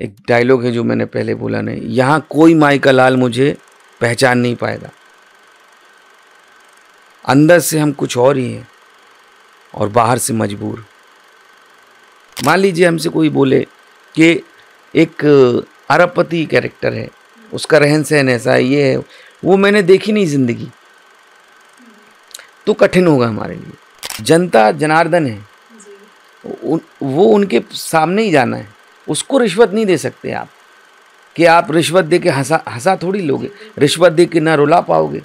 एक डायलॉग है जो मैंने पहले बोला नहीं, यहाँ कोई माई का लाल मुझे पहचान नहीं पाएगा। अंदर से हम कुछ और ही हैं और बाहर से मजबूर। मान लीजिए हमसे कोई बोले कि एक अरबपति कैरेक्टर है, उसका रहन सहन ऐसा है, ये है वो, मैंने देखी नहीं जिंदगी, तो कठिन होगा हमारे लिए। जनता जनार्दन है, वो उनके सामने ही जाना है, उसको रिश्वत नहीं दे सकते आप कि आप रिश्वत दे के हंसा थोड़ी लोगे, रिश्वत दे के ना रुला पाओगे।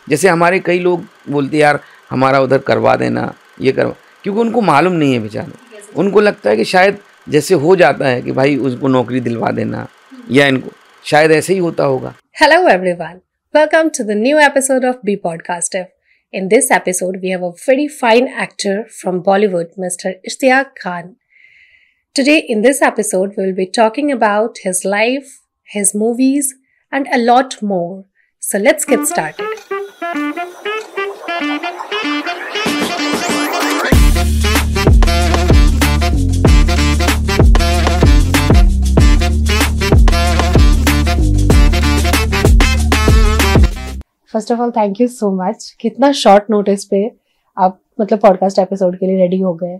जैसे हमारे कई लोग बोलते यार हमारा उधर करवा देना, ये करवा, क्योंकि उनको मालूम नहीं है बेचारे, उनको लगता है कि शायद जैसे हो जाता है कि भाई उसको नौकरी दिलवा देना, या इनको शायद ऐसे ही होता होगा। Hello everyone, welcome to the new episode of B Podcaster. In this episode, we have a very fine actor from Bollywood, Mr. Ishtiaq Khan. Today, in this episode, we will be talking about his life, his movies, and a lot more. So let's get started. First of all thank you so much, कितना short notice पे आप मतलब podcast episode के लिए ready हो गए।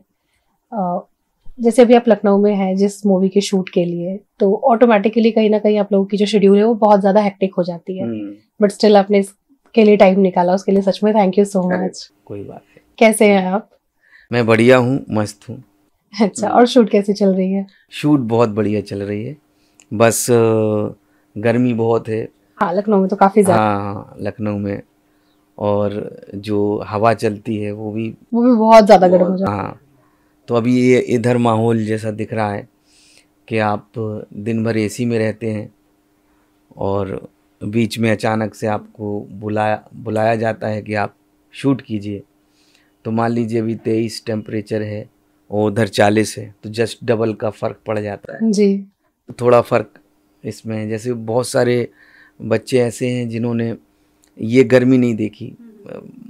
जैसे अभी आप लखनऊ में हैं जिस मूवी के शूट के लिए, तो ऑटोमेटिकली कहीं ना कहीं आप लोगों की जो शेड्यूल है वो बहुत ज्यादा हेक्टिक हो जाती है, बट स्टिल आपने इसके लिए टाइम निकाला, उसके लिए सच में थैंक यू सो मच। कोई बात नहीं। कैसे हैं आप? मैं बढ़िया हूँ, मस्त हूँ। अच्छा, और शूट कैसी चल रही है? शूट बहुत बढ़िया चल रही है, बस गर्मी बहुत है। हाँ, लखनऊ में तो काफी ज्यादा। हाँ, लखनऊ में, और जो हवा चलती है वो भी बहुत ज्यादा गर्म हो जाता है। हाँ, तो अभी ये इधर माहौल जैसा दिख रहा है कि आप दिन भर एसी में रहते हैं और बीच में अचानक से आपको बुलाया जाता है कि आप शूट कीजिए। तो मान लीजिए अभी 23 टेम्परेचर है और उधर 40 है, तो जस्ट डबल का फ़र्क पड़ जाता है जी। थोड़ा फ़र्क इसमें। जैसे बहुत सारे बच्चे ऐसे हैं जिन्होंने ये गर्मी नहीं देखी,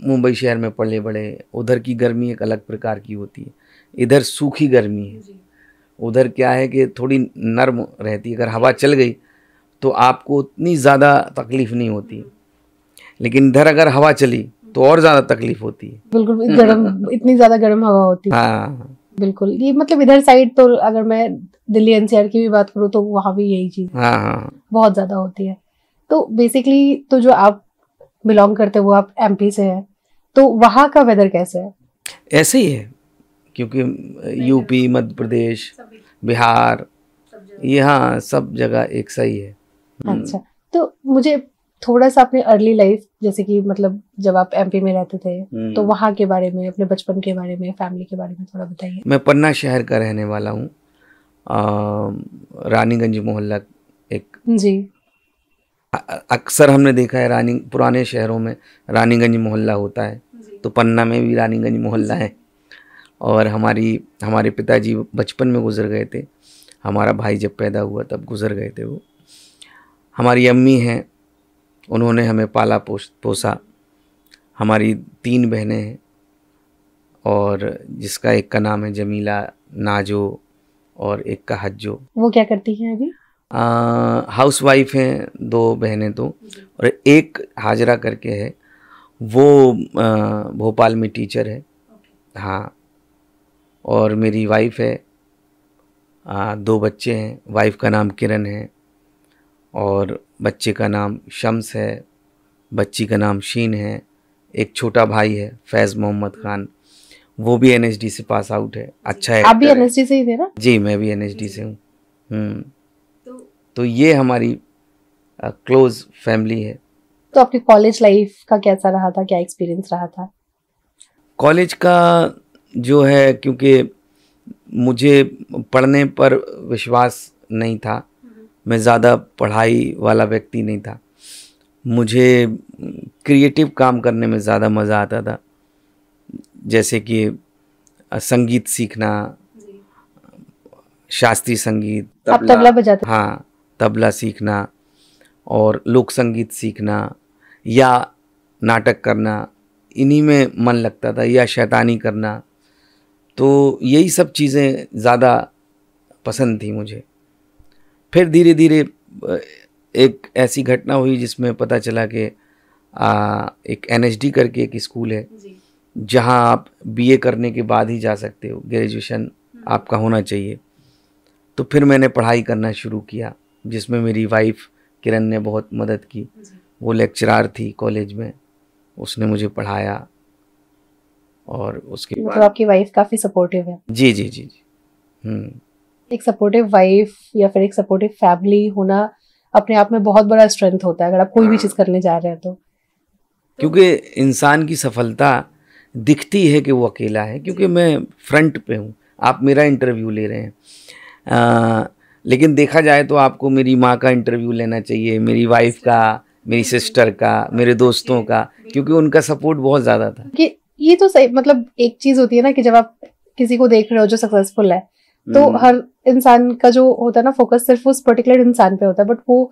मुंबई शहर में पले बड़े, उधर की गर्मी एक अलग प्रकार की होती है, इधर सूखी गर्मी है। उधर क्या है कि थोड़ी नर्म रहती है, अगर हवा चल गई तो आपको उतनी ज़्यादा तकलीफ़ नहीं होती, लेकिन इधर अगर हवा चली तो और ज़्यादा तकलीफ़ होती है। बिल्कुल गर्म, इतनी ज़्यादा गर्म हवा होती है। हाँ बिल्कुल, ये मतलब इधर साइड तो अगर मैं दिल्ली एनसीआर की भी बात करूँ तो वहाँ भी यही चीज़ हाँ बहुत ज़्यादा होती है। तो बेसिकली तो जो आप बिलोंग करते हैं वो आप एमपी से हैं, तो वहाँ का वेदर कैसे है? ऐसे ही है, क्योंकि यूपी, मध्य प्रदेश, बिहार, यहाँ सब जगह एक सही है। अच्छा, तो मुझे थोड़ा सा अपनी अर्ली लाइफ, जैसे कि मतलब जब आप एमपी में रहते थे तो वहाँ के बारे में, अपने बचपन के बारे में, फैमिली के बारे में थोड़ा बताइए। मैं पन्ना शहर का रहने वाला हूँ, रानीगंज मोहल्ला एक। जी। अक्सर हमने देखा है पुराने शहरों में रानीगंज मोहल्ला होता है, तो पन्ना में भी रानीगंज मोहल्ला है। और हमारे पिताजी बचपन में गुजर गए थे, हमारा भाई जब पैदा हुआ तब गुजर गए थे वो। हमारी अम्मी हैं, उन्होंने हमें पाला पोसा। हमारी 3 बहनें हैं, और जिसका एक का नाम है जमीला, नाजो, और एक का हज्जो। वो क्या करती हैं अभी? हाउस वाइफ हैं 2 बहनें तो, और एक हाजरा करके है, वो भोपाल में टीचर है। हाँ, और मेरी वाइफ है, 2 बच्चे हैं, वाइफ का नाम किरण है और बच्चे का नाम शम्स है, बच्ची का नाम शीन है। एक छोटा भाई है फैज़ मोहम्मद खान, वो भी एनएसडी से पास आउट है, अच्छा है। आप भी एनएसडी से ही थे ना? जी, मैं भी एनएसडी से हूँ। तो ये हमारी क्लोज फैमिली है। तो आपकी कॉलेज लाइफ का कैसा रहा था, क्या एक्सपीरियंस रहा था? कॉलेज का जो है, क्योंकि मुझे पढ़ने पर विश्वास नहीं था, मैं ज़्यादा पढ़ाई वाला व्यक्ति नहीं था, मुझे क्रिएटिव काम करने में ज़्यादा मज़ा आता था। जैसे कि संगीत सीखना, शास्त्रीय संगीत, आप तबला बजाते? हाँ, तबला सीखना और लोक संगीत सीखना या नाटक करना, इन्हीं में मन लगता था, या शैतानी करना। तो यही सब चीज़ें ज़्यादा पसंद थी मुझे। फिर धीरे धीरे एक ऐसी घटना हुई जिसमें पता चला कि एक NSD करके एक स्कूल है जहां आप BA करने के बाद ही जा सकते हो, ग्रेजुएशन आपका होना चाहिए। तो फिर मैंने पढ़ाई करना शुरू किया, जिसमें मेरी वाइफ किरण ने बहुत मदद की। वो लेक्चरार थी कॉलेज में, उसने मुझे पढ़ाया। और उसके मतलब आपकी वाइफ काफी सपोर्टिव है? जी जी जी जी। एक सपोर्टिव वाइफ या फिर एक सपोर्टिव फैमिली होना अपने आप में बहुत बड़ा स्ट्रेंथ होता है अगर आप कोई भी चीज करने जा रहे हैं तो। क्योंकि इंसान की सफलता दिखती है कि वो अकेला है, क्योंकि मैं फ्रंट पे हूँ, आप मेरा इंटरव्यू ले रहे हैं, लेकिन देखा जाए तो आपको मेरी माँ का इंटरव्यू लेना चाहिए, मेरी वाइफ का, मेरी सिस्टर का, मेरे दोस्तों का, क्योंकि उनका सपोर्ट बहुत ज़्यादा था। कि ये तो सही, मतलब एक चीज़ होती है ना कि जब आप किसी को देख रहे हो जो सक्सेसफुल है तो हर इंसान का जो होता है ना फोकस सिर्फ उस पर्टिकुलर इंसान पे होता है, बट वो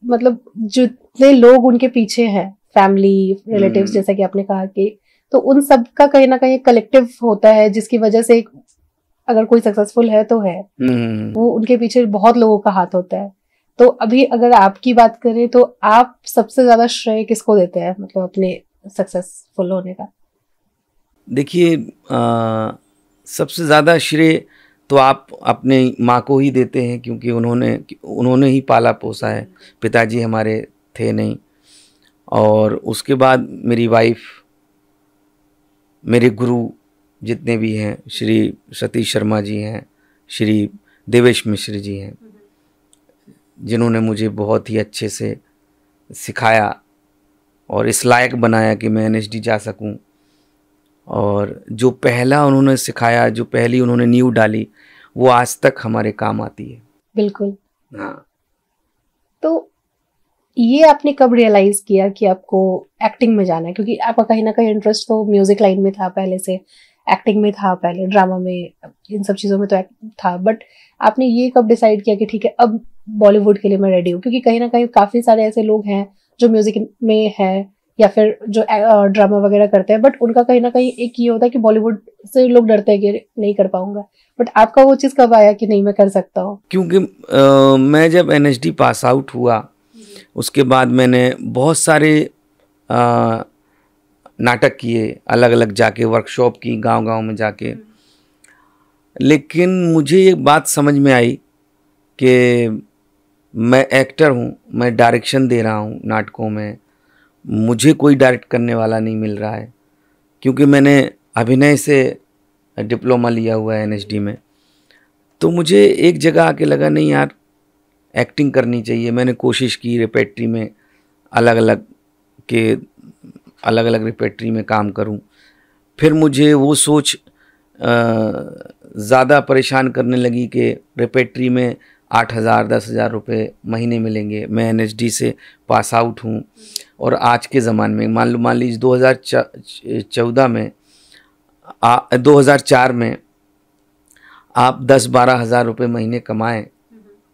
मतलब जितने लोग उनके पीछे हैं, फैमिली, रिलेटिव्स, जैसा कि आपने कहा कि, तो उन सब का कहीं ना कहीं कलेक्टिव होता है जिसकी वजह से अगर कोई सक्सेसफुल है तो है, वो उनके पीछे बहुत लोगों का हाथ होता है। तो अभी अगर आपकी बात करें तो आप सबसे ज्यादा श्रेय किसको देते हैं, मतलब अपने सक्सेसफुल होने का? देखिए, सबसे ज़्यादा श्रेय तो आप अपने माँ को ही देते हैं, क्योंकि उन्होंने ही पाला पोसा है, पिताजी हमारे थे नहीं। और उसके बाद मेरी वाइफ, मेरे गुरु जितने भी हैं, श्री सतीश शर्मा जी हैं, श्री देवेश मिश्र जी हैं, जिन्होंने मुझे बहुत ही अच्छे से सिखाया और इस लायक बनाया कि मैं NSD जा सकूं। और जो पहला उन्होंने सिखाया, जो पहली उन्होंने नींव डाली, वो आज तक हमारे काम आती है। बिल्कुल। हाँ। तो ये आपने कब रियलाइज किया कि आपको एक्टिंग में जाना है? क्योंकि आपका कहीं ना कहीं इंटरेस्ट तो म्यूजिक लाइन में था पहले से, एक्टिंग में था पहले, ड्रामा में, इन सब चीज़ों में तो था, बट आपने ये कब डिसाइड किया कि ठीक है अब बॉलीवुड के लिए मैं रेडी हूँ? क्योंकि कहीं ना कहीं काफ़ी सारे ऐसे लोग हैं जो म्यूजिक में है या फिर जो ड्रामा वगैरह करते हैं, बट उनका कहीं ना कहीं एक ये होता है कि बॉलीवुड से लोग डरते हैं कि नहीं कर पाऊंगा, बट आपका वो चीज़ कब आया कि नहीं मैं कर सकता हूँ? क्योंकि मैं जब NSD पास आउट हुआ, उसके बाद मैंने बहुत सारे नाटक किए, अलग अलग जाके वर्कशॉप की, गांव-गांव में जाके। लेकिन मुझे एक बात समझ में आई कि मैं एक्टर हूँ, मैं डायरेक्शन दे रहा हूँ नाटकों में, मुझे कोई डायरेक्ट करने वाला नहीं मिल रहा है, क्योंकि मैंने अभिनय से डिप्लोमा लिया हुआ है NSD में। तो मुझे एक जगह आके लगा नहीं यार, एक्टिंग करनी चाहिए। मैंने कोशिश की रिपेट्री में, अलग अलग रिपेट्री में काम करूं। फिर मुझे वो सोच ज़्यादा परेशान करने लगी कि रिपेट्री में 8,000 10,000 रुपये महीने मिलेंगे। मैं NSD से पास आउट हूँ, और आज के ज़माने में मान लीजिए 2014 में 2004 में आप 10-12 हज़ार रुपये महीने कमाएं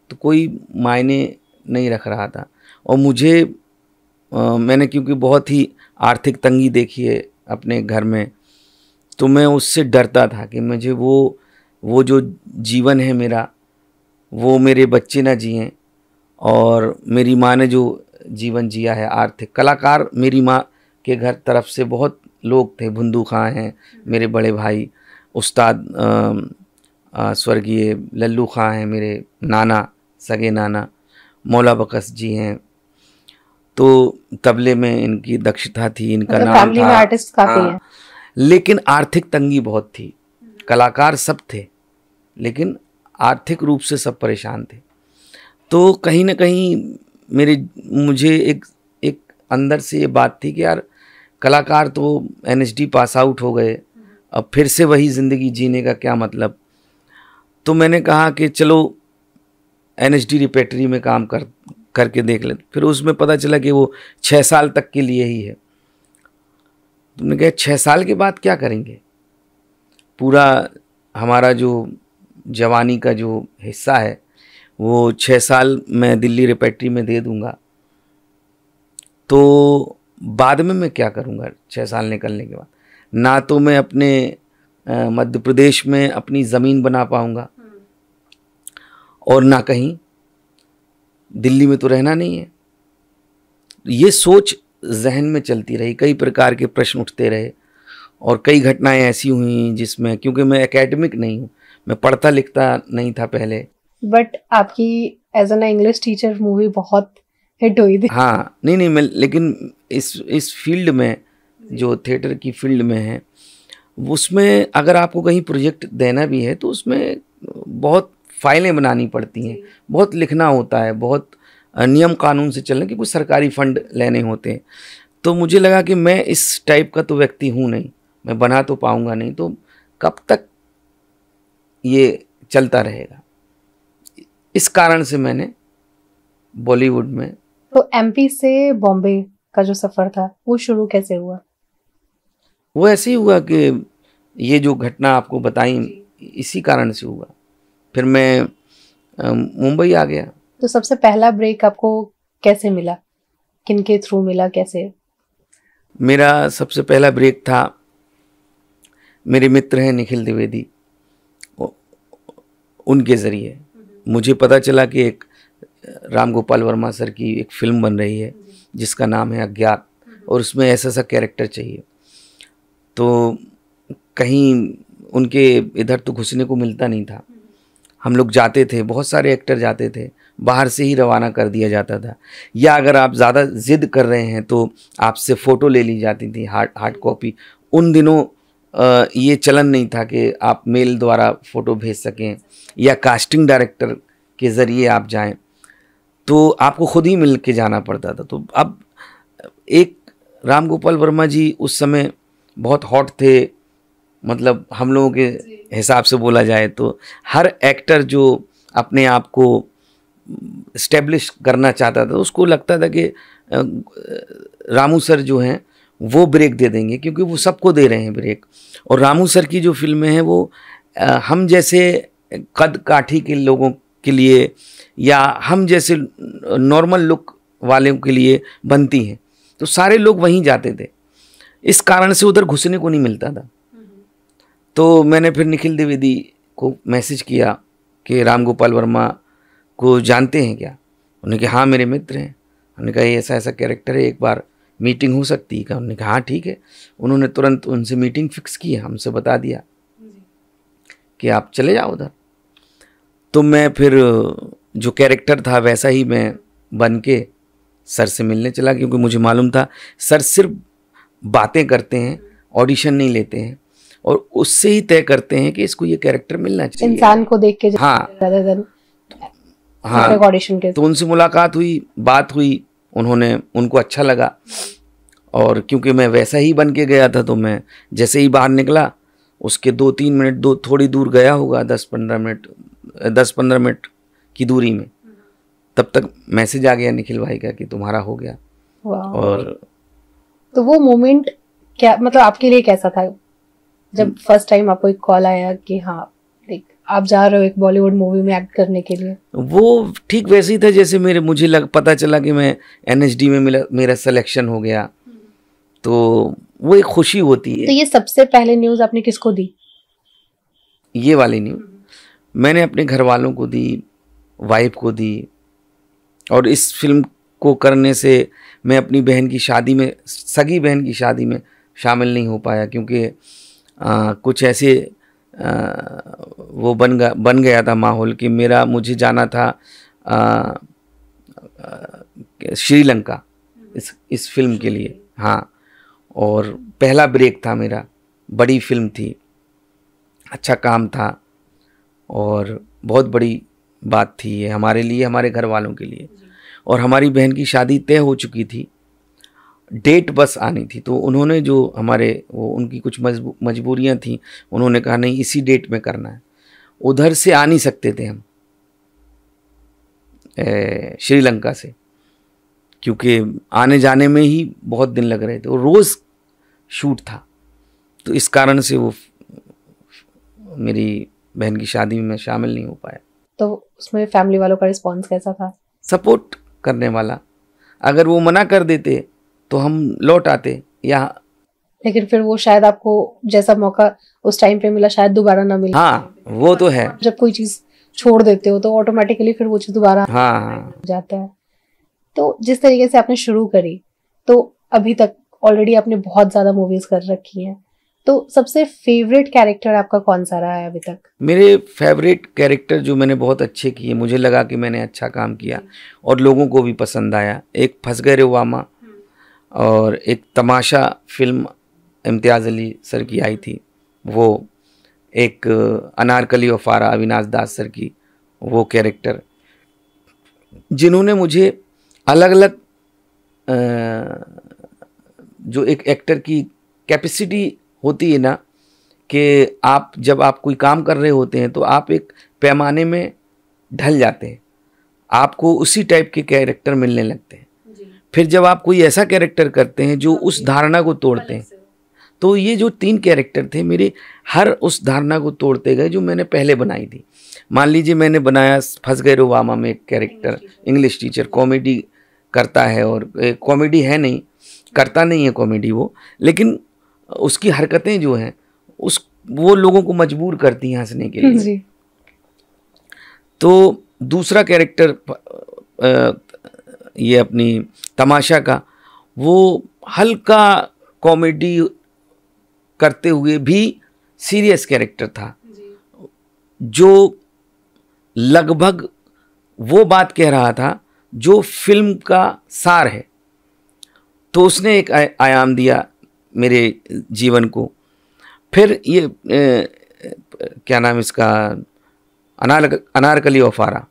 तो कोई मायने नहीं रख रहा था। और मुझे मैंने क्योंकि बहुत ही आर्थिक तंगी देखी है अपने घर में, तो मैं उससे डरता था कि मुझे वो जो जीवन है मेरा, वो मेरे बच्चे ना जिएं। और मेरी माँ ने जो जीवन जिया है आर्थिक, कलाकार मेरी माँ के घर तरफ से बहुत लोग थे, भुंदू खां हैं मेरे बड़े भाई, उस्ताद स्वर्गीय लल्लू खां हैं मेरे नाना, सगे नाना, मौला बकस जी हैं। तो तबले में इनकी दक्षता थी, इनका मतलब नाम फैमिली में आर्टिस्ट काफी हैं। लेकिन आर्थिक तंगी बहुत थी। कलाकार सब थे, लेकिन आर्थिक रूप से सब परेशान थे। तो कहीं ना कहीं मुझे एक अंदर से ये बात थी कि यार कलाकार तो NSD पास आउट हो गए, अब फिर से वही ज़िंदगी जीने का क्या मतलब। तो मैंने कहा कि चलो NSD रिपेट्री में काम करके देख लेते। फिर उसमें पता चला कि वो 6 साल तक के लिए ही है। तुमने कहा 6 साल के बाद क्या करेंगे? पूरा हमारा जो जवानी का जो हिस्सा है वो 6 साल मैं दिल्ली रिपेट्री में दे दूंगा, तो बाद में मैं क्या करूंगा 6 साल निकलने के बाद? ना तो मैं अपने मध्य प्रदेश में अपनी ज़मीन बना पाऊंगा, और ना कहीं दिल्ली में तो रहना नहीं है। ये सोच जहन में चलती रही, कई प्रकार के प्रश्न उठते रहे और कई घटनाएं ऐसी हुई जिसमें, क्योंकि मैं एकेडमिक नहीं हूँ, मैं पढ़ता लिखता नहीं था पहले। बट आपकी as an English teacher movie बहुत हिट हुई थी। हाँ, नहीं मैं, लेकिन इस फील्ड में, जो थिएटर की फील्ड में है, उसमें अगर आपको कहीं प्रोजेक्ट देना भी है तो उसमें बहुत फाइलें बनानी पड़ती हैं, बहुत लिखना होता है, बहुत नियम कानून से चलना, कि कुछ सरकारी फंड लेने होते हैं। तो मुझे लगा कि मैं इस टाइप का तो व्यक्ति हूँ नहीं, मैं बना तो पाऊँगा नहीं, तो कब तक ये चलता रहेगा। इस कारण से मैंने बॉलीवुड में। तो एमपी से बॉम्बे का जो सफ़र था वो शुरू कैसे हुआ? वो ऐसे ही हुआ कि ये जो घटना आपको बताई, इसी कारण से हुआ। फिर मैं मुंबई आ गया। तो सबसे पहला ब्रेक आपको कैसे मिला, किनके थ्रू मिला, कैसे? मेरा सबसे पहला ब्रेक था, मेरे मित्र हैं निखिल द्विवेदी, उनके ज़रिए मुझे पता चला कि एक राम गोपाल वर्मा सर की एक फिल्म बन रही है जिसका नाम है अज्ञात, और उसमें ऐसा कैरेक्टर चाहिए। तो कहीं उनके इधर तो घुसने को मिलता नहीं था। हम लोग जाते थे, बहुत सारे एक्टर जाते थे, बाहर से ही रवाना कर दिया जाता था, या अगर आप ज़्यादा ज़िद कर रहे हैं तो आपसे फ़ोटो ले ली जाती थी, हार्ड कॉपी। उन दिनों ये चलन नहीं था कि आप मेल द्वारा फ़ोटो भेज सकें या कास्टिंग डायरेक्टर के ज़रिए आप जाएं, तो आपको खुद ही मिल के जाना पड़ता था। तो अब एक राम गोपाल वर्मा जी उस समय बहुत हॉट थे, मतलब हम लोगों के हिसाब से बोला जाए तो हर एक्टर जो अपने आप को इस्टेब्लिश करना चाहता था, उसको लगता था कि रामू सर जो हैं वो ब्रेक दे देंगे, क्योंकि वो सबको दे रहे हैं ब्रेक। और रामू सर की जो फिल्में हैं वो हम जैसे कद काठी के लोगों के लिए या हम जैसे नॉर्मल लुक वालों के लिए बनती हैं, तो सारे लोग वहीं जाते थे। इस कारण से उधर घुसने को नहीं मिलता था। तो मैंने फिर निखिल द्विवेदी को मैसेज किया कि राम गोपाल वर्मा को जानते हैं क्या? उन्होंने कहा हाँ मेरे मित्र हैं। उन्होंने कहा ये ऐसा कैरेक्टर है, एक बार मीटिंग हो सकती है क्या? उन्होंने कहा हाँ ठीक है। उन्होंने तुरंत उनसे मीटिंग फिक्स की, हमसे बता दिया कि आप चले जाओ उधर। तो मैं फिर जो कैरेक्टर था वैसा ही मैं बन के सर से मिलने चला, क्योंकि मुझे मालूम था सर सिर्फ बातें करते हैं, ऑडिशन नहीं लेते हैं, और उससे ही तय करते हैं कि इसको ये कैरेक्टर मिलना चाहिए, इंसान को देख के। हाँ ऑडिशन के। तो उनसे मुलाकात हुई, बात हुई, उनको अच्छा लगा, और क्योंकि मैं वैसा ही बन के गया था, तो मैं जैसे ही बाहर निकला उसके 2-3 मिनट थोड़ी दूर गया होगा, 10-15 मिनट की दूरी में, तब तक मैसेज आ गया निखिल भाई का कि तुम्हारा हो गया। और तो वो मोमेंट क्या, मतलब आपके लिए कैसा था जब फर्स्ट टाइम आपको एक कॉल आया कि हाँ आप जा रहे हो एक बॉलीवुड मूवी में एक्ट करने के लिए? वो ठीक वैसे ही था जैसे मुझे पता चला कि मैं NSD में मेरा सिलेक्शन हो गया, तो वो एक खुशी होती है। तो ये सबसे पहले न्यूज़ आपने किसको दी? ये वाली न्यूज़ मैंने अपने घर वालों को दी, वाइफ को दी, और इस फिल्म को करने से मैं अपनी बहन की शादी में, सगी बहन की शादी में शामिल नहीं हो पाया, क्योंकि कुछ ऐसे वो बन गया था माहौल कि मुझे जाना था श्रीलंका इस फिल्म के लिए। हाँ, और पहला ब्रेक था मेरा, बड़ी फिल्म थी, अच्छा काम था, और बहुत बड़ी बात थी ये हमारे लिए, हमारे घर वालों के लिए। और हमारी बहन की शादी तय हो चुकी थी, डेट बस आनी थी। तो उन्होंने जो उनकी कुछ मजबूरियां थी, उन्होंने कहा नहीं इसी डेट में करना है। उधर से आ नहीं सकते थे हम श्रीलंका से, क्योंकि आने जाने में ही बहुत दिन लग रहे थे, और रोज़ शूट था। तो इस कारण से वो मेरी बहन की शादी में मैं शामिल नहीं हो पाया। तो उसमें फैमिली वालों का रिस्पॉन्स कैसा था? सपोर्ट करने वाला। अगर वो मना कर देते तो हम लौट आते यहाँ। लेकिन फिर वो शायद आपको जैसा मौका उस टाइम पे मिला शायद दोबारा ना मिले। हाँ वो तो है। जब कोई चीज़ छोड़ देते हो तो ऑटोमेटिकली फिर वो चीज दोबारा हो जाता है। तो जिस तरीके से आपने शुरू करी, तो अभी तक ऑलरेडी आपने बहुत ज्यादा मूवीज कर रखी हैं, तो सबसे फेवरेट कैरेक्टर आपका कौन सा रहा है अभी तक? मेरे फेवरेट कैरेक्टर जो मैंने बहुत अच्छे किए, मुझे लगा कि मैंने अच्छा काम किया और लोगों को भी पसंद आया, एक फंस गए रे वामा और एक तमाशा फिल्म इम्तियाज़ अली सर की आई थी वो, एक अनारकली और फारा अविनाश दास सर की वो कैरेक्टर, जिन्होंने मुझे अलग अलग जो एक एक्टर की कैपेसिटी होती है ना, कि आप जब आप कोई काम कर रहे होते हैं तो आप एक पैमाने में ढल जाते हैं, आपको उसी टाइप के कैरेक्टर मिलने लगते हैं। फिर जब आप कोई ऐसा कैरेक्टर करते हैं जो उस धारणा को तोड़ते हैं, तो ये जो 3 कैरेक्टर थे मेरे, हर उस धारणा को तोड़ते गए जो मैंने पहले बनाई थी। मान लीजिए मैंने बनाया फंस गए रोवामा में एक कैरेक्टर इंग्लिश टीचर, कॉमेडी करता है, और कॉमेडी है नहीं, करता नहीं है कॉमेडी वो, लेकिन उसकी हरकतें जो हैं वो लोगों को मजबूर करती हैं हंसने के लिए। तो दूसरा कैरेक्टर ये अपनी तमाशा का, वो हल्का कॉमेडी करते हुए भी सीरियस कैरेक्टर था, जो लगभग वो बात कह रहा था जो फिल्म का सार है। तो उसने एक आयाम दिया मेरे जीवन को। फिर ये क्या नाम इसका, अनारकली और फारा,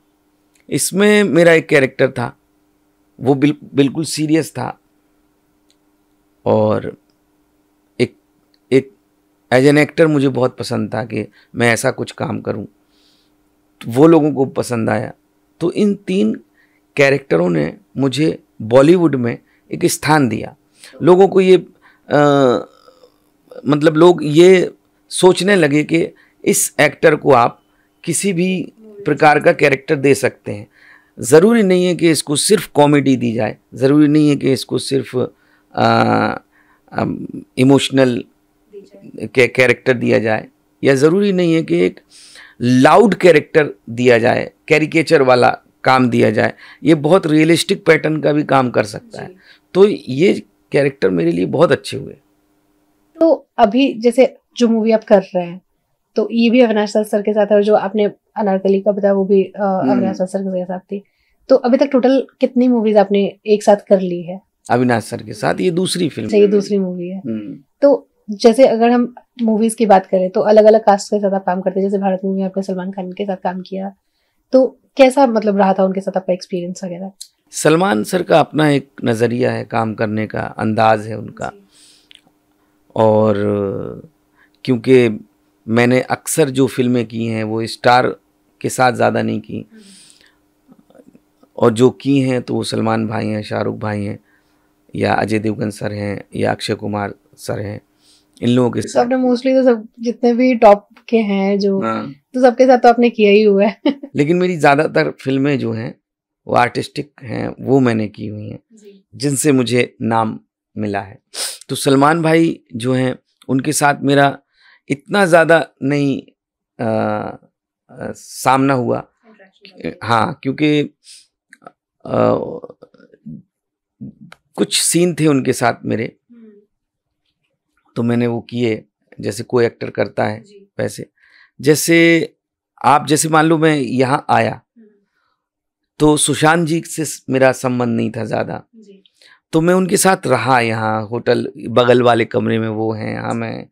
इसमें मेरा एक कैरेक्टर था, वो बिल्कुल सीरियस था, और एक एज एन एक्टर मुझे बहुत पसंद था कि मैं ऐसा कुछ काम करूं, तो वो लोगों को पसंद आया। तो इन 3 कैरेक्टरों ने मुझे बॉलीवुड में एक स्थान दिया। लोगों को ये मतलब लोग ये सोचने लगे कि इस एक्टर को आप किसी भी प्रकार का कैरेक्टर दे सकते हैं, ज़रूरी नहीं है कि इसको सिर्फ कॉमेडी दी जाए, ज़रूरी नहीं है कि इसको सिर्फ इमोशनल कैरेक्टर दिया जाए, या ज़रूरी नहीं है कि एक लाउड कैरेक्टर दिया जाए, कैरिकेचर वाला काम दिया जाए, ये बहुत रियलिस्टिक पैटर्न का भी काम कर सकता है। तो ये कैरेक्टर मेरे लिए बहुत अच्छे हुए। तो अभी जैसे जो मूवी आप कर रहे हैं, तो ये भी अविनाश सर के साथ है, और जो आपने अनारकली का बताया वो भी अविनाश सर के साथ थी। तो अभी तक टोटल कितनी मूवीज आपने एक साथ कर ली है? अविनाश सर के साथ ये दूसरी फिल्म, ये दूसरी मूवी है। तो जैसे अगर हम मूवीज की बात करें तो अलग अलग कास्ट के साथ आप काम करते हैं, जैसे भारत मूवी में आपने सलमान खान के साथ काम किया, तो कैसा मतलब रहा था उनके साथ आपका एक्सपीरियंस वगैरह? सलमान सर का अपना एक नज़रिया है, काम करने का अंदाज है उनका, और क्योंकि मैंने अक्सर जो फिल्में की हैं वो स्टार के साथ ज़्यादा नहीं की, और जो की हैं तो वो सलमान भाई हैं, शाहरुख भाई हैं, या अजय देवगन सर हैं, या अक्षय कुमार सर हैं, इन लोगों के साथ। आपने मोस्टली तो सब जितने भी टॉप के हैं जो, तो सबके साथ तो आपने किया ही हुआ है। लेकिन मेरी ज़्यादातर फिल्में जो हैं वो आर्टिस्टिक हैं, वो मैंने की हुई हैं, जिनसे मुझे नाम मिला है। तो सलमान भाई जो हैं उनके साथ मेरा इतना ज़्यादा नहीं सामना हुआ, हाँ, क्योंकि कुछ सीन थे उनके साथ मेरे, तो मैंने वो किए, जैसे कोई एक्टर करता है वैसे। जैसे आप जैसे मान लो मैं यहाँ आया तो सुशांत जी से मेरा संबंध नहीं था ज़्यादा, तो मैं उनके साथ रहा, यहाँ होटल बगल वाले कमरे में वो हैं, यहाँ मैं।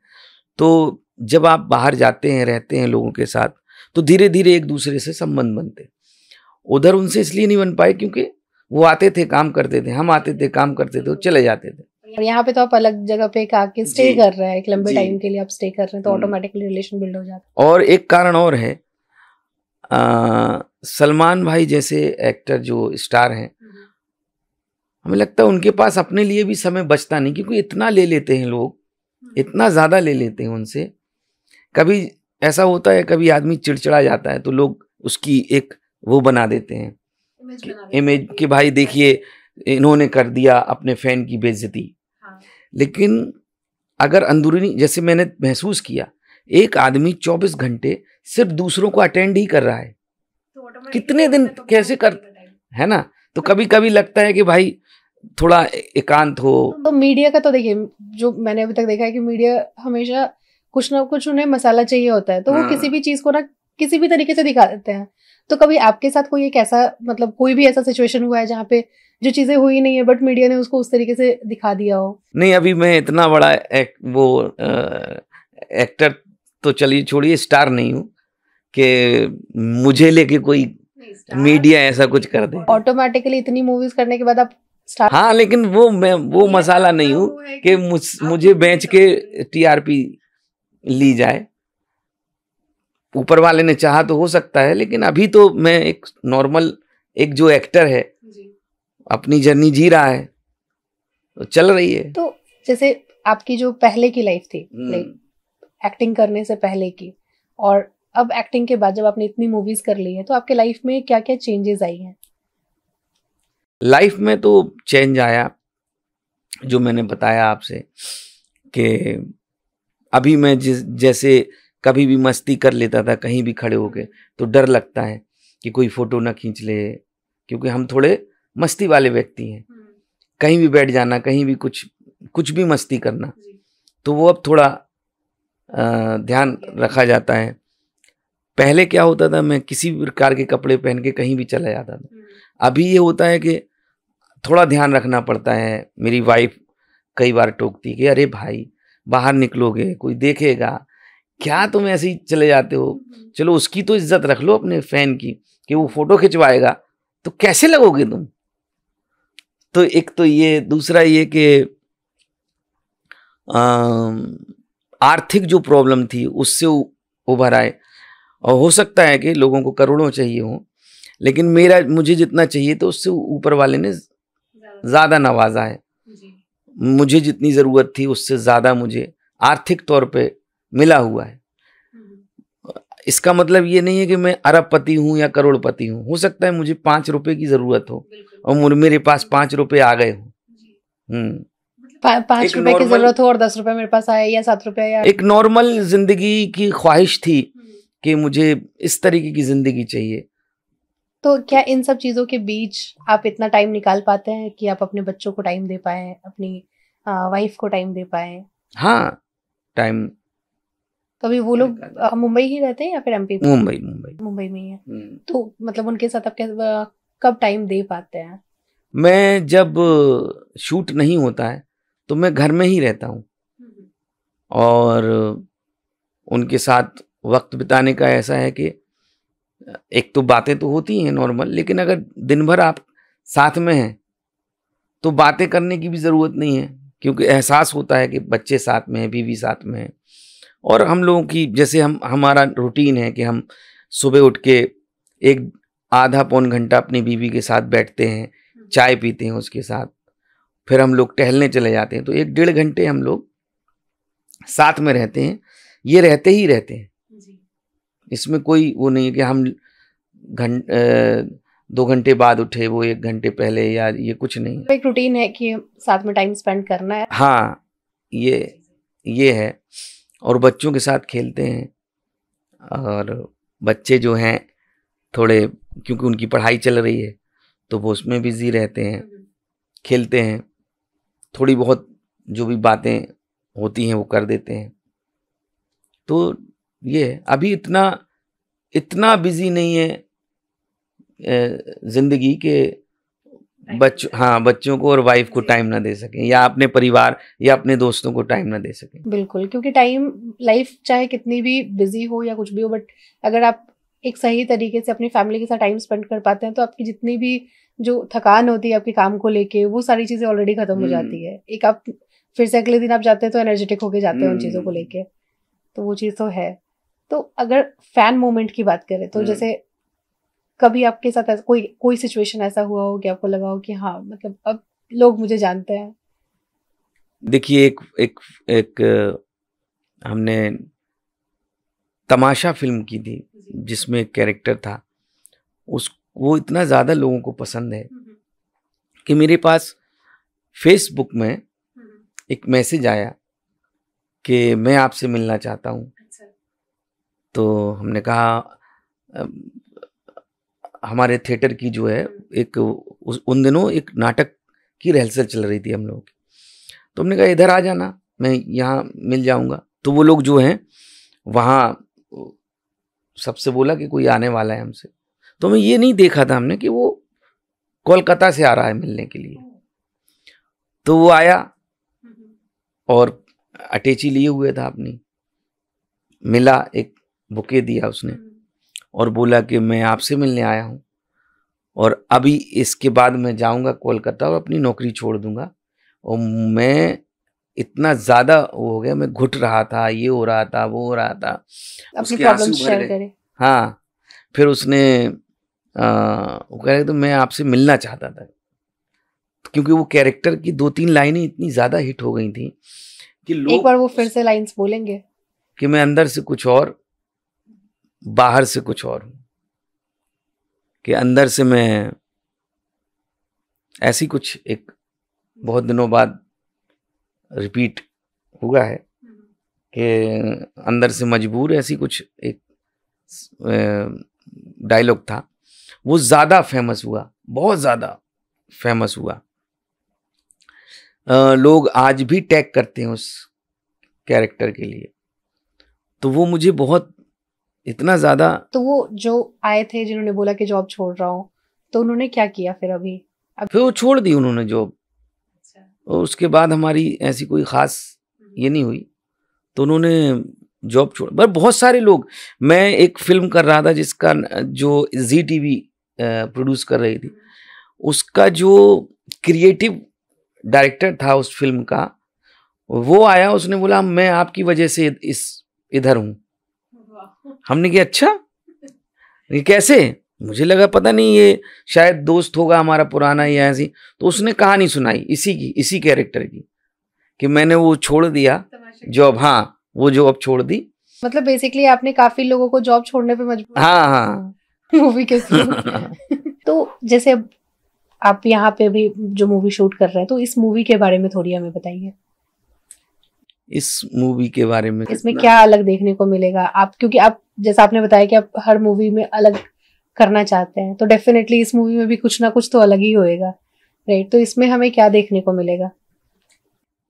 तो जब आप बाहर जाते हैं, रहते हैं लोगों के साथ, तो धीरे धीरे एक दूसरे से संबंध बनते। उधर उनसे इसलिए नहीं बन पाए क्योंकि वो आते थे, काम करते थे, हम आते थे, काम करते थे, वो चले जाते थे। यहाँ पे तो आप अलग जगह पे आके स्टे कर रहे हैं, एक लंबे टाइम के लिए आप स्टे कर रहे हैं, तो ऑटोमेटिकली रिलेशन बिल्ड हो जाता है। और एक कारण और है, सलमान भाई जैसे एक्टर जो स्टार हैं, हमें लगता है उनके पास अपने लिए भी समय बचता नहीं, क्योंकि इतना ले लेते हैं लोग, इतना ज़्यादा ले लेते हैं उनसे। कभी ऐसा होता है, कभी आदमी चिड़चिड़ा जाता है तो लोग उसकी एक वो बना देते हैं इमेज कि भाई देखिए इन्होंने कर दिया अपने फैन की बेइज्जती। लेकिन अगर अंदरूनी, जैसे मैंने महसूस किया, एक आदमी 24 घंटे सिर्फ दूसरों को अटेंड ही कर रहा है, कितने दिन कैसे कर, है ना। तो कभी कभी लगता है कि भाई थोड़ा एकांत हो। तो मीडिया का तो देखिए, जो मैंने अभी तक देखा है कि मीडिया हमेशा कुछ ना कुछ उन्हें मसाला चाहिए होता है, तो वो किसी भी चीज को ना किसी भी तरीके से दिखा देते हैं। तो कभी आपके साथ कोई एक ऐसा मतलब कोई भी ऐसा सिचुएशन हुआ है जहाँ पे जो चीजें हुई नहीं है बट मीडिया ने उसको उस तरीके से दिखा दिया हो? नहीं, अभी मैं इतना बड़ा एक्टर तो चलिए छोड़िए, स्टार नहीं हूँ कि मुझे लेके कोई मीडिया ऐसा कुछ कर दे। ऑटोमेटिकली इतनी मूवीज करने के बाद आप स्टार। हाँ, लेकिन वो मसाला नहीं हूँ कि मुझे बेच के टीआरपी ली जाए। ऊपर वाले ने चाहा तो हो सकता है, लेकिन अभी तो मैं एक नॉर्मल एक जो एक्टर है अपनी जर्नी जी रहा है, तो चल रही है। तो जैसे आपकी जो पहले की लाइफ थी, लाइक एक्टिंग करने से पहले की, और अब एक्टिंग के बाद जब आपने इतनी मूवीज कर ली है, तो आपके लाइफ में क्या क्या चेंजेस आई हैं? लाइफ में तो चेंज आया, जो मैंने बताया आपसे कि अभी मैं जैसे कभी भी मस्ती कर लेता था कहीं भी खड़े होके, तो डर लगता है कि कोई फोटो ना खींच ले, क्योंकि हम थोड़े मस्ती वाले व्यक्ति हैं। कहीं भी बैठ जाना, कहीं भी कुछ भी मस्ती करना, तो वो अब थोड़ा ध्यान रखा जाता है। पहले क्या होता था, मैं किसी भी प्रकार के कपड़े पहन के कहीं भी चला जाता था। अभी ये होता है कि थोड़ा ध्यान रखना पड़ता है। मेरी वाइफ कई बार टोकती कि अरे भाई बाहर निकलोगे कोई देखेगा क्या, तुम ऐसे ही चले जाते हो। चलो उसकी तो इज्जत रख लो अपने फैन की, कि वो फोटो खिंचवाएगा तो कैसे लगोगे तुम। तो एक तो ये, दूसरा ये कि आर्थिक जो प्रॉब्लम थी उससे उभर आए। और हो सकता है कि लोगों को करोड़ों चाहिए हो, लेकिन मुझे जितना चाहिए तो उससे ऊपर वाले ने ज्यादा नवाजा है। मुझे जितनी जरूरत थी उससे ज्यादा मुझे आर्थिक तौर पे मिला हुआ है। इसका मतलब ये नहीं है कि मैं अरबपति हूं या करोड़पति हूं। हो सकता है मुझे 5 रुपए की जरूरत हो और मेरे पास 5 रुपए आ गए हो। 5 रुपए की जरूरत हो और 10 रुपए मेरे पास आए या 7 रुपए, या एक नॉर्मल जिंदगी की ख्वाहिश थी कि मुझे इस तरीके की जिंदगी चाहिए। तो क्या इन सब चीजों के बीच आप इतना टाइम निकाल पाते हैं कि आप अपने बच्चों को टाइम दे पाए, अपनी वाइफ को टाइम दे पाए? हाँ, टाइम। कभी वो लोग मुंबई ही रहते हैं या फिर एमपी? मुंबई में ही है। तो मतलब उनके साथ आप कब टाइम दे पाते हैं? मैं जब शूट नहीं होता है तो मैं घर में ही रहता हूँ, और उनके साथ वक्त बिताने का ऐसा है कि एक तो बातें तो होती हैं नॉर्मल, लेकिन अगर दिन भर आप साथ में हैं तो बातें करने की भी ज़रूरत नहीं है, क्योंकि एहसास होता है कि बच्चे साथ में हैं, बीवी साथ में है। और हम लोगों की जैसे हमारा रूटीन है कि हम सुबह उठ के एक आधा पौन घंटा अपनी बीवी के साथ बैठते हैं, चाय पीते हैं उसके साथ, फिर हम लोग टहलने चले जाते हैं। तो 1-1.5 घंटे हम लोग साथ में रहते हैं। ये रहते ही रहते हैं, इसमें कोई वो नहीं है कि हम 2 घंटे बाद उठे, वो 1 घंटे पहले, या ये कुछ नहीं। एक रूटीन है कि साथ में टाइम स्पेंड करना है। हाँ, ये है। और बच्चों के साथ खेलते हैं, और बच्चे जो हैं थोड़े, क्योंकि उनकी पढ़ाई चल रही है तो वो उसमें बिजी रहते हैं, खेलते हैं, थोड़ी बहुत जो भी बातें होती हैं वो कर देते हैं। तो ये है, अभी इतना बिजी नहीं है जिंदगी के बच्चों को और वाइफ को टाइम ना दे सकें, या अपने परिवार या अपने दोस्तों को टाइम ना दे सकें। बिल्कुल, क्योंकि टाइम, लाइफ चाहे कितनी भी बिजी हो या कुछ भी हो, बट अगर आप एक सही तरीके से अपनी फैमिली के साथ टाइम स्पेंड कर पाते हैं तो आपकी जितनी भी जो थकान होती है आपके काम को लेके, वो सारी चीजें ऑलरेडी खत्म हो जाती है। एक आप फिर से अगले दिन आप जाते हैं तो एनर्जेटिक होके जाते हैं उन चीजों को लेके, तो वो चीज तो है। तो अगर फैन मोमेंट की बात करें तो जैसे कभी आपके साथ कोई सिचुएशन ऐसा हुआ हो कि आपको लगा हो कि हाँ मतलब अब लोग मुझे जानते हैं? देखिए, एक हमने तमाशा फिल्म की थी जिसमें एक कैरेक्टर था, वो इतना ज़्यादा लोगों को पसंद है कि मेरे पास फेसबुक में एक मैसेज आया कि मैं आपसे मिलना चाहता हूँ। तो हमने कहा हमारे थिएटर की जो है एक उन दिनों एक नाटक की रिहर्सल चल रही थी हम लोगों की, तो हमने कहा इधर आ जाना, मैं यहाँ मिल जाऊंगा। तो वो लोग जो हैं वहाँ सबसे बोला कि कोई आने वाला है हमसे, तो मैं ये नहीं देखा था हमने कि वो कोलकाता से आ रहा है मिलने के लिए। तो वो आया और अटैची लिए हुए था अपनी, मिला, एक बुके दिया उसने और बोला कि मैं आपसे मिलने आया हूँ और अभी इसके बाद मैं जाऊंगा कोलकाता और अपनी नौकरी छोड़ दूंगा। और मैं इतना ज़्यादा वो हो गया, मैं घुट रहा था, ये हो रहा था, वो हो रहा था, उसके आंसू भर गए। हाँ, फिर उसने वो कह रहे तो मैं आपसे मिलना चाहता था, क्योंकि वो कैरेक्टर की 2-3 लाइनें इतनी ज़्यादा हिट हो गई थी कि लोग, एक बार वो फिर से लाइंस बोलेंगे कि मैं अंदर से कुछ और बाहर से कुछ और हूँ, कि अंदर से मैं ऐसी कुछ एक बहुत दिनों बाद रिपीट हुआ है कि अंदर से मजबूर, ऐसी कुछ एक डायलॉग था, वो ज़्यादा फेमस हुआ, बहुत ज़्यादा फेमस हुआ। लोग आज भी टैग करते हैं उस कैरेक्टर के लिए, तो वो मुझे बहुत इतना ज़्यादा। तो वो जो आए थे जिन्होंने बोला कि जॉब छोड़ रहा हूँ, तो उन्होंने क्या किया फिर? फिर वो छोड़ दी उन्होंने जॉब, और उसके बाद हमारी ऐसी कोई ख़ास ये नहीं हुई, तो उन्होंने जॉब छोड़। पर बहुत सारे लोग, मैं एक फिल्म कर रहा था जिसका जो ZTV प्रोड्यूस कर रही थी, उसका जो क्रिएटिव डायरेक्टर था उस फिल्म का, वो आया, उसने बोला मैं आपकी वजह से इधर हूँ। हमने कहा अच्छा, ये कैसे? मुझे लगा पता नहीं ये शायद दोस्त होगा हमारा पुराना या ऐसी। तो उसने कहानी सुनाई इसी कैरेक्टर की, कि मैंने वो छोड़ दिया जॉब। हाँ, वो जॉब छोड़ दी। मतलब बेसिकली आपने काफी लोगों को जॉब छोड़ने पे मजबूर। हाँ मूवी के थ्रू। तो जैसे अब आप यहाँ पे भी जो मूवी शूट कर रहे हैं, तो इस मूवी के बारे में थोड़ी हमें बताइए। इस मूवी के बारे में इसमें क्या अलग देखने को मिलेगा? आप, क्योंकि आप जैसा आपने बताया कि आप हर मूवी में अलग करना चाहते हैं, तो डेफिनेटली इस मूवी में भी कुछ ना कुछ तो अलग ही होएगा, राइट? तो इसमें हमें क्या देखने को मिलेगा?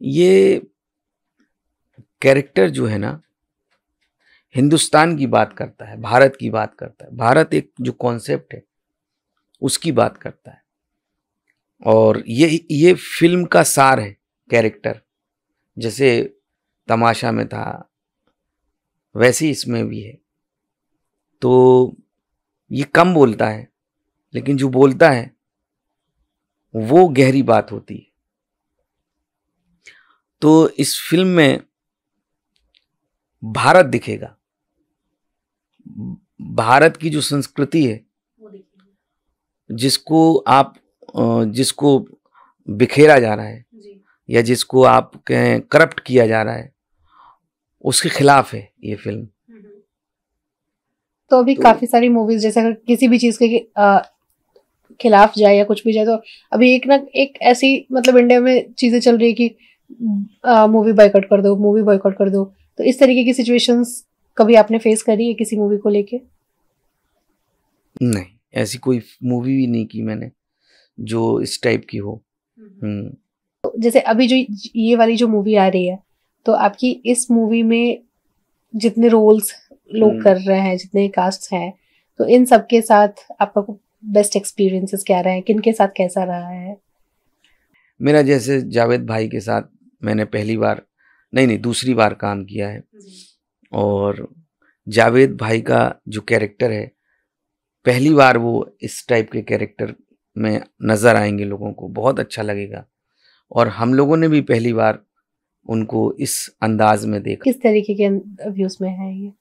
ये कैरेक्टर जो है ना, हिंदुस्तान की बात करता है, भारत की बात करता है। भारत एक जो कॉन्सेप्ट है उसकी बात करता है, और ये फिल्म का सार है कैरेक्टर। जैसे तमाशा में था वैसे ही इसमें भी है। तो ये कम बोलता है, लेकिन जो बोलता है वो गहरी बात होती है। तो इस फिल्म में भारत दिखेगा, भारत की जो संस्कृति है, जिसको बिखेरा जा रहा है या जिसको आप कहें करप्ट किया जा रहा है, उसके खिलाफ है ये फिल्म। तो अभी काफी सारी मूवीज, जैसे अगर किसी भी चीज के खिलाफ जाए या कुछ भी जाए, तो अभी एक ऐसी मतलब इंडिया में चीजें चल रही है कि मूवी बॉयकॉट कर दो, मूवी बॉयकॉट कर दो। तो इस तरीके की सिचुएशंस कभी आपने फेस करी है किसी मूवी को लेके? नहीं, ऐसी कोई मूवी भी नहीं की मैंने जो इस टाइप की हो। तो जैसे अभी जो ये वाली जो मूवी आ रही है, तो आपकी इस मूवी में जितने रोल्स लोग कर रहे हैं, जितने कास्ट हैं, तो इन सब के साथ आपका बेस्ट एक्सपीरियंसेस क्या रहे हैं? किन के साथ कैसा रहा है? मेरा जैसे जावेद भाई के साथ मैंने पहली बार नहीं दूसरी बार काम किया है, और जावेद भाई का जो कैरेक्टर है, पहली बार वो इस टाइप के कैरेक्टर में नज़र आएंगे, लोगों को बहुत अच्छा लगेगा। और हम लोगों ने भी पहली बार उनको इस अंदाज में देखा। किस तरीके के व्यूज में है ये?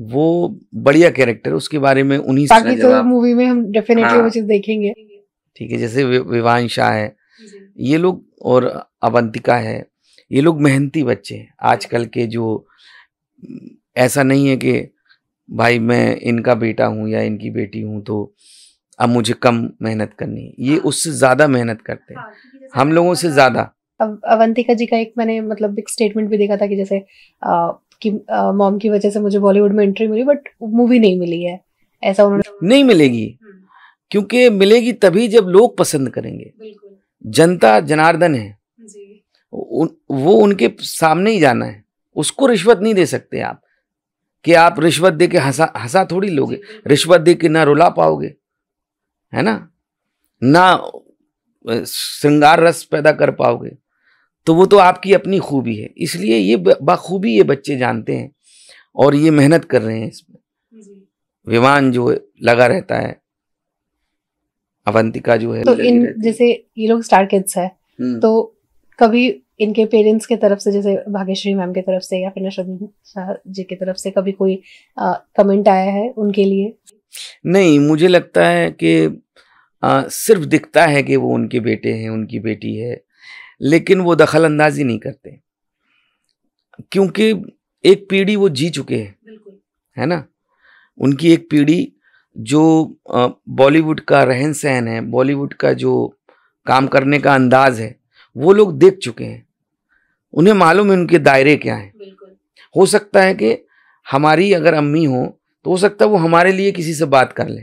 वो बढ़िया कैरेक्टर, उसके बारे में उन्हीं बाकी तो मूवी में हम डेफिनेटली वो चीज देखेंगे। ठीक है, जैसे विवान शाह है, ये लोग, और अवंतिका है, ये लोग मेहनती बच्चे हैं आजकल के। जो ऐसा नहीं है कि भाई मैं इनका बेटा हूँ या इनकी बेटी हूँ तो अब मुझे कम मेहनत करनी है, ये उससे ज़्यादा मेहनत करते हैं, हम लोगों से ज़्यादा। अवंतिका जी का एक मैंने मतलब एक स्टेटमेंट भी देखा था कि जैसे कि मॉम की वजह से मुझे बॉलीवुड में एंट्री मिली, बट मूवी नहीं मिली है, ऐसा उन्होंने। नहीं मिलेगी, क्योंकि मिलेगी तभी जब लोग पसंद करेंगे। जनता जनार्दन है जी। वो उनके सामने ही जाना है, उसको रिश्वत नहीं दे सकते आप कि आप रिश्वत दे के हंसा थोड़ी लोगे, रिश्वत दे के ना रुला पाओगे, है ना श्रृंगार रस पैदा कर पाओगे। तो वो तो आपकी अपनी खूबी है, इसलिए ये बखूबी ये बच्चे जानते हैं और ये मेहनत कर रहे हैं इसमें। विमान जो लगा रहता है, अवंतिका जो है, तो इन जैसे ये लोग स्टार किड्स है, तो कभी इनके पेरेंट्स की तरफ से, जैसे भाग्यश्री मैम की तरफ से या फिर नशरत शाह जी की तरफ से कभी कोई कमेंट आया है उनके लिए? नहीं, मुझे लगता है कि सिर्फ दिखता है कि वो उनके बेटे हैं, उनकी बेटी है, लेकिन वो दखल अंदाजी नहीं करते, क्योंकि एक पीढ़ी वो जी चुके हैं, है ना। उनकी एक पीढ़ी जो बॉलीवुड का रहन सहन है, बॉलीवुड का जो काम करने का अंदाज है, वो लोग देख चुके हैं, उन्हें मालूम है उनके दायरे क्या हैं। हो सकता है कि हमारी अगर अम्मी हो तो हो सकता है वो हमारे लिए किसी से बात कर ले,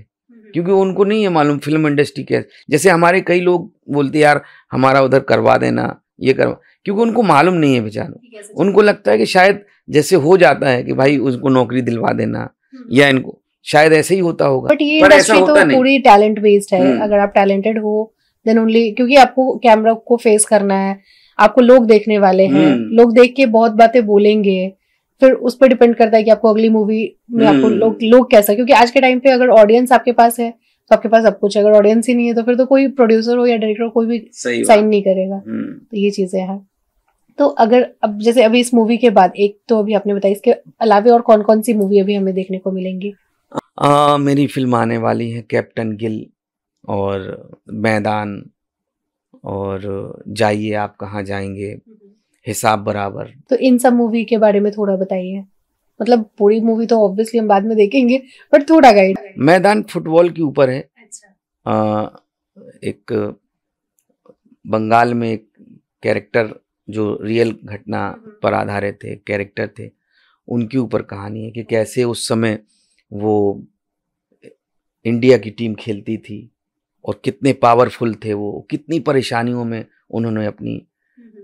क्योंकि उनको नहीं है मालूम फिल्म इंडस्ट्री क्या है। जैसे हमारे कई लोग बोलते यार हमारा उधर करवा देना, ये करवा, क्योंकि उनको मालूम नहीं है बेचारों। उनको लगता है कि शायद जैसे हो जाता है कि भाई उसको नौकरी दिलवा देना, या इनको शायद ऐसे ही होता होगा। बट ये इंडस्ट्री तो पूरी टैलेंट बेस्ड है। अगर आप टैलेंटेड हो देन ओनली, क्योंकि आपको कैमरा को फेस करना है, आपको लोग देखने वाले हैं, लोग देख के बहुत बातें बोलेंगे, फिर उस पर डिपेंड करता है कि आपको अगली मूवी में आपको लोग कैसा, क्योंकि आज के टाइम पे अगर ऑडियंस आपके पास है तो आपके पास सब कुछ है, अगर ऑडियंस ही नहीं है तो फिर तो कोई प्रोड्यूसर हो या डायरेक्टर कोई भी साइन नहीं करेगा। तो ये चीजें हैं। तो अगर अब जैसे अभी इस मूवी के बाद, एक तो अभी आपने बताया, इसके अलावा और कौन कौन सी मूवी अभी हमें देखने को मिलेंगी? मेरी फिल्म आने वाली है कैप्टन गिल और मैदान और जाइए आप कहाँ जाएंगे, हिसाब बराबर। तो इन सब मूवी के बारे में थोड़ा बताइए, मतलब पूरी मूवी तो ऑब्वियसली हम बाद में देखेंगे, बट थोड़ा गाइड। मैदान फुटबॉल के ऊपर है। अच्छा। एक बंगाल में एक कैरेक्टर जो रियल घटना पर आधारित थे, कैरेक्टर थे, उनके ऊपर कहानी है कि कैसे उस समय वो इंडिया की टीम खेलती थी और कितने पावरफुल थे वो, कितनी परेशानियों में उन्होंने अपनी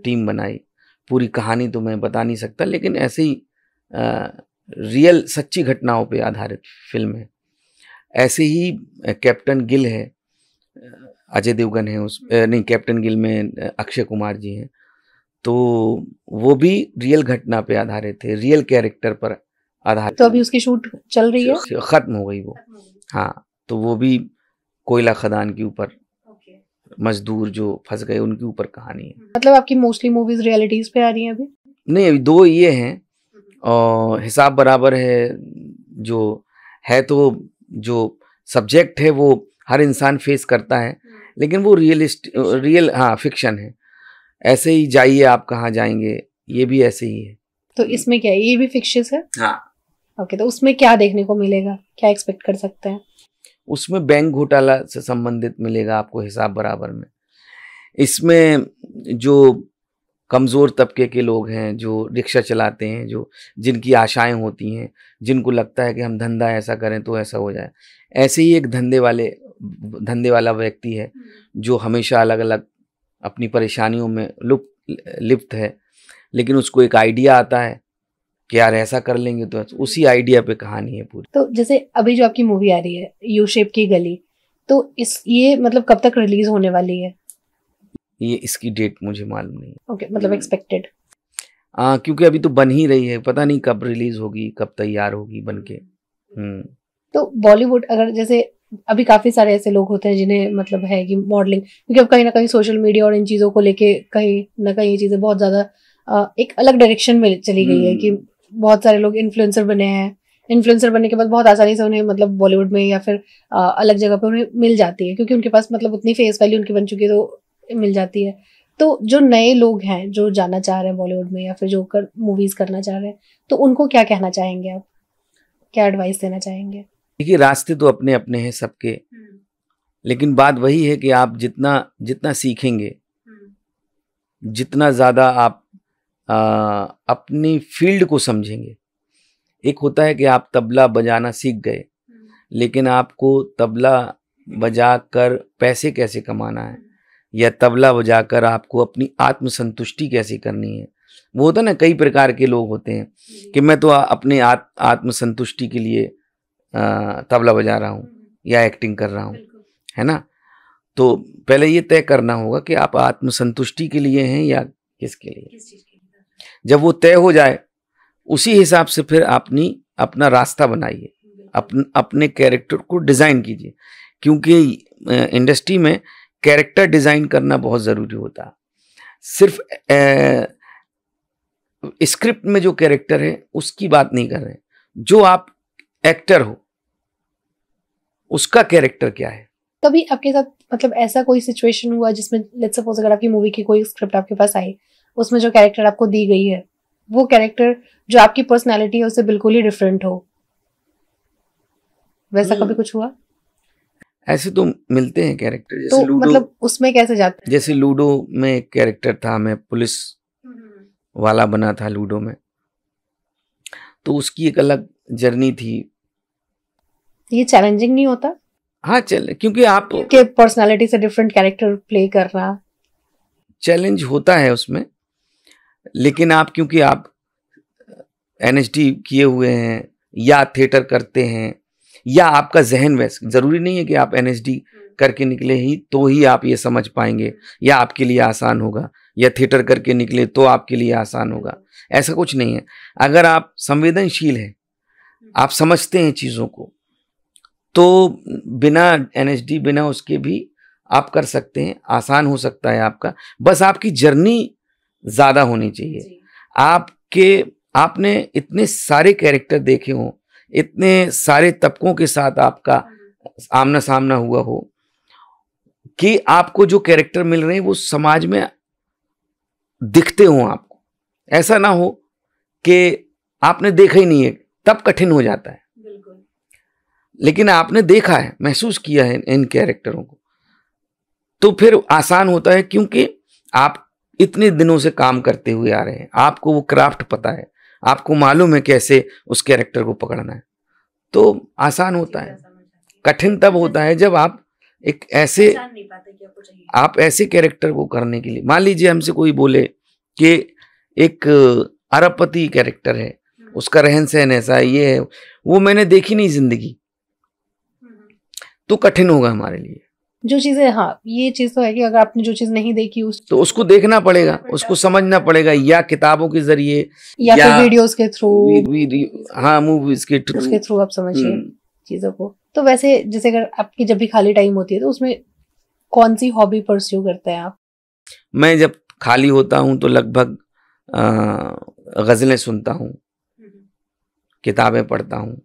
टीम बनाई। पूरी कहानी तो मैं बता नहीं सकता, लेकिन ऐसे ही रियल सच्ची घटनाओं पे आधारित फिल्म है। ऐसे ही कैप्टन गिल है, अजय देवगन है उस नहीं, कैप्टन गिल में अक्षय कुमार जी हैं, तो वो भी रियल घटना पे आधारित है, रियल कैरेक्टर पर आधारित। तो अभी उसकी शूट चल रही है? खत्म हो गई वो। हाँ, तो वो भी कोयला खदान के ऊपर मजदूर जो फंस गए उनके ऊपर कहानी है। मतलब आपकी मोस्टली मूवीज रियलिटीज पे आ रही हैं अभी? नहीं, अभी दो ये हैं और हिसाब बराबर है, जो है तो जो सब्जेक्ट है वो हर इंसान फेस करता है, लेकिन वो रियल हाँ फिक्शन है। ऐसे ही जाइए आप कहाँ जाएंगे, ये भी ऐसे ही है। तो इसमें क्या है, ये भी फिक्शन है? हाँ। ओके, तो उसमें क्या देखने को मिलेगा, क्या एक्सपेक्ट कर सकते हैं? उसमें बैंक घोटाला से संबंधित मिलेगा आपको हिसाब बराबर में। इसमें जो कमज़ोर तबके के लोग हैं, जो रिक्शा चलाते हैं, जो जिनकी आशाएं होती हैं, जिनको लगता है कि हम धंधा ऐसा करें तो ऐसा हो जाए, ऐसे ही एक धंधे वाला व्यक्ति है जो हमेशा अलग अलग अपनी परेशानियों में लिप्त है, लेकिन उसको एक आइडिया आता है कि यार ऐसा कर लेंगे, तो उसी आइडिया पे कहानी है पूरी। तो जैसे अभी जो आपकी मूवी आ रही है यू शेप की गली, तो ये मतलब कब तक रिलीज होने वाली है? ये इसकी डेट मुझे मालूम नहीं। ओके, मतलब एक्सपेक्टेड? क्योंकि अभी तो बन ही रही है, पता नहीं कब रिलीज होगी, कब तैयार होगी बनके। तो बॉलीवुड, अगर जैसे अभी काफी सारे ऐसे लोग होते हैं जिन्हें मतलब है कि मॉडलिंग, क्योंकि अब कहीं ना कहीं सोशल मीडिया और इन चीजों को लेके कहीं ना कहीं ये चीजें बहुत ज्यादा एक अलग डायरेक्शन में चली गई है कि बहुत सारे लोग इन्फ्लुएंसर बने हैं। इन्फ्लुएंसर बनने के बाद बहुत आसानी से उन्हें मतलब बॉलीवुड में या फिर अलग जगह पे उन्हें मिल जाती है, क्योंकि उनके पास मतलब उतनी फेस वैल्यू उनकी बन चुकी है, तो मिल जाती है। तो जो नए लोग हैं जो जाना चाह रहे हैं बॉलीवुड में या फिर जो मूवीज करना चाह रहे हैं, तो उनको क्या कहना चाहेंगे आप, क्या एडवाइस देना चाहेंगे? देखिए, रास्ते तो अपने अपने हैं सबके, लेकिन बात वही है कि आप जितना सीखेंगे, जितना ज़्यादा आप अपनी फील्ड को समझेंगे। एक होता है कि आप तबला बजाना सीख गए, लेकिन आपको तबला बजाकर पैसे कैसे कमाना है, या तबला बजाकर आपको अपनी आत्मसंतुष्टि कैसे करनी है। वो होता है ना, कई प्रकार के लोग होते हैं कि मैं तो अपने आत्मसंतुष्टि के लिए तबला बजा रहा हूँ या एक्टिंग कर रहा हूँ, है ना। तो पहले ये तय करना होगा कि आप आत्मसंतुष्टि के लिए हैं या किसके लिए। जब वो तय हो जाए, उसी हिसाब से फिर अपना रास्ता बनाइए, अपने कैरेक्टर को डिज़ाइन कीजिए, क्योंकि इंडस्ट्री में कैरेक्टर डिज़ाइन करना बहुत ज़रूरी होता है। सिर्फ स्क्रिप्ट में जो कैरेक्टर है उसकी बात नहीं कर रहे हैं, जो आप एक्टर हो उसका कैरेक्टर क्या है। कभी आपके साथ मतलब ऐसा कोई सिचुएशन हुआ जिसमें लेट्स सपोज अगर आपकी मूवी की कोई स्क्रिप्ट आपके पास आई, उसमें जो कैरेक्टर आपको दी गई है वो कैरेक्टर जो आपकी पर्सनालिटी है उससे बिल्कुल ही डिफरेंट हो, वैसा कभी कुछ हुआ? ऐसे तो मिलते हैं कैरेक्टर, जैसे तो लूडो, मतलब उसमें कैसे जाते हैं? जैसे लूडो में एक कैरेक्टर था, मैं पुलिस वाला बना था लूडो में, तो उसकी एक अलग जर्नी थी। ये चैलेंजिंग नहीं होता? हाँ चल, क्योंकि आप के पर्सनालिटी से डिफरेंट कैरेक्टर प्ले करना चैलेंज होता है उसमें, लेकिन आप क्योंकि आप एनएसडी किए हुए हैं या थिएटर करते हैं, या आपका जहन वैसे, जरूरी नहीं है कि आप एनएसडी करके निकले ही तो ही आप ये समझ पाएंगे या आपके लिए आसान होगा, या थिएटर करके निकले तो आपके लिए आसान होगा, ऐसा कुछ नहीं है। अगर आप संवेदनशील हैं, आप समझते हैं चीज़ों को, तो बिना एनएसडी बिना उसके भी आप कर सकते हैं, आसान हो सकता है आपका। बस आपकी जर्नी ज़्यादा होनी चाहिए। आपने इतने सारे कैरेक्टर देखे हों, इतने सारे तबकों के साथ आपका आमना सामना हुआ हो, कि आपको जो कैरेक्टर मिल रहे हैं वो समाज में दिखते हों आपको। ऐसा ना हो कि आपने देखा ही नहीं है, तब कठिन हो जाता है। लेकिन आपने देखा है, महसूस किया है इन कैरेक्टरों को, तो फिर आसान होता है, क्योंकि आप इतने दिनों से काम करते हुए आ रहे हैं, आपको वो क्राफ्ट पता है, आपको मालूम है कैसे उस कैरेक्टर को पकड़ना है, तो आसान होता है। कठिन तब होता है जब आप एक ऐसे कैरेक्टर को करने के लिए, मान लीजिए हमसे कोई बोले कि एक अरबपति कैरेक्टर है, उसका रहन सहन ऐसा है, ये है, वो मैंने देखी नहीं जिंदगी, तो कठिन होगा हमारे लिए। जो चीजें, हाँ ये चीज तो है कि अगर आपने जो चीज नहीं देखी तो उसको देखना पड़ेगा, उसको समझना पड़ेगा, या किताबों के जरिए या फिर वीडियोस के थ्रू, हाँ मूवीज के थ्रू, उसके थ्रू आप समझिए चीजों को। तो वैसे जैसे अगर आपकी जब भी खाली टाइम होती है तो उसमें कौन सी हॉबी परस्यू करते हैं आप? मैं जब खाली होता हूँ तो लगभग गजलें सुनता हूँ, किताबें पढ़ता हूँ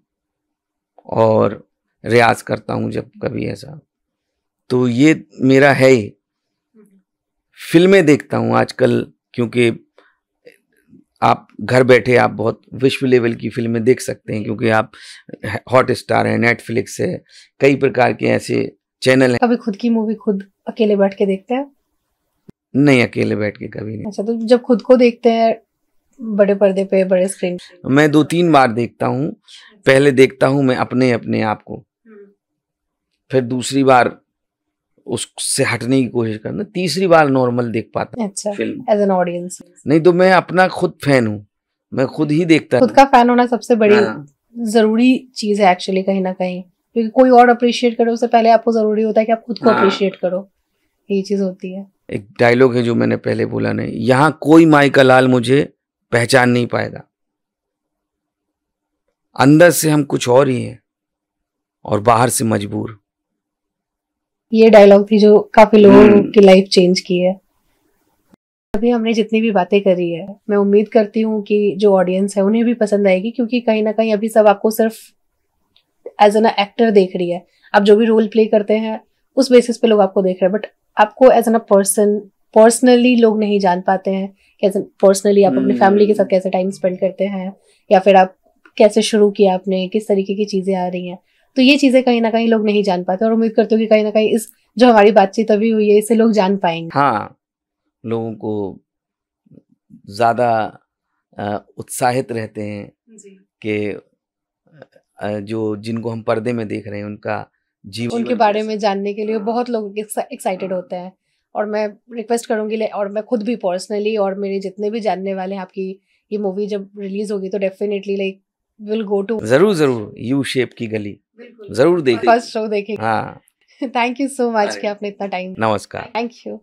और रियाज करता हूँ जब कभी ऐसा, तो ये मेरा है ही। फिल्में देखता हूँ आजकल, क्योंकि आप घर बैठे आप बहुत विश्व लेवल की फिल्में देख सकते हैं, क्योंकि आप हॉट स्टार है, नेटफ्लिक्स है, कई प्रकार के ऐसे चैनल हैं। कभी खुद की मूवी खुद अकेले बैठ के देखते हैं? नहीं, अकेले बैठ के कभी नहीं। अच्छा, तो जब खुद को देखते हैं बड़े पर्दे पे, बड़े स्क्रीन पे? मैं 2-3 बार देखता हूँ। पहले देखता हूँ मैं अपने आप को, फिर दूसरी बार उससे हटने की कोशिश करना, तीसरी बार नॉर्मल देख पाता हूँ। अच्छा, फिल्म एज एन ऑडियंस? नहीं तो मैं अपना खुद फैन हूँ, मैं खुद ही देखता हूँ। खुद का फैन होना सबसे बड़ी जरूरी चीज है एक्चुअली, कहीं ना कहीं, क्योंकि कोई और अप्रिशिएट करे उससे पहले आपको जरूरी होता है कि आप खुद को अप्रिशिएट करो, ये चीज होती है। एक डायलॉग है जो मैंने पहले बोला, नहीं, यहाँ कोई माई का लाल मुझे पहचान नहीं पाएगा, अंदर से हम कुछ और ही हैं और बाहर से मजबूर। ये डायलॉग थी जो काफी लोगों की लाइफ चेंज की है। अभी हमने जितनी भी बातें करी है, मैं उम्मीद करती हूँ कि जो ऑडियंस है उन्हें भी पसंद आएगी, क्योंकि कहीं ना कहीं अभी सब आपको सिर्फ एज एन एक्टर देख रही है। आप जो भी रोल प्ले करते हैं उस बेसिस पे लोग आपको देख रहे हैं, बट आपको एज एन पर्सनली लोग नहीं जान पाते हैं। कैसे पर्सनली आप अपनी फैमिली के साथ कैसे टाइम स्पेंड करते हैं, या फिर आप कैसे शुरू किया आपने, किस तरीके की चीजें आ रही हैं, तो ये चीजें कहीं ना कहीं लोग नहीं जान पाते। और उम्मीद करती हूँ कि कहीं ना कहीं इस जो हमारी बातचीत अभी हुई है इससे लोग जान पाएंगे। हाँ, लोगों को ज्यादा उत्साहित रहते हैं कि जो जिनको हम पर्दे में देख रहे हैं उनका जीवन उनके बारे में जानने के लिए बहुत लोग एक्साइटेड होते हैं। और मैं रिक्वेस्ट करूंगी, और मैं खुद भी पर्सनली और मेरे जितने भी जानने वाले हैं, आपकी ये मूवी जब रिलीज होगी तो definitely like will go to. जरूर यू शेप की गली जरूर देखें, फर्स्ट शो देखेंगे। हाँ। थैंक यू सो मच कि आपने इतना टाइम। नमस्कार। Thank you.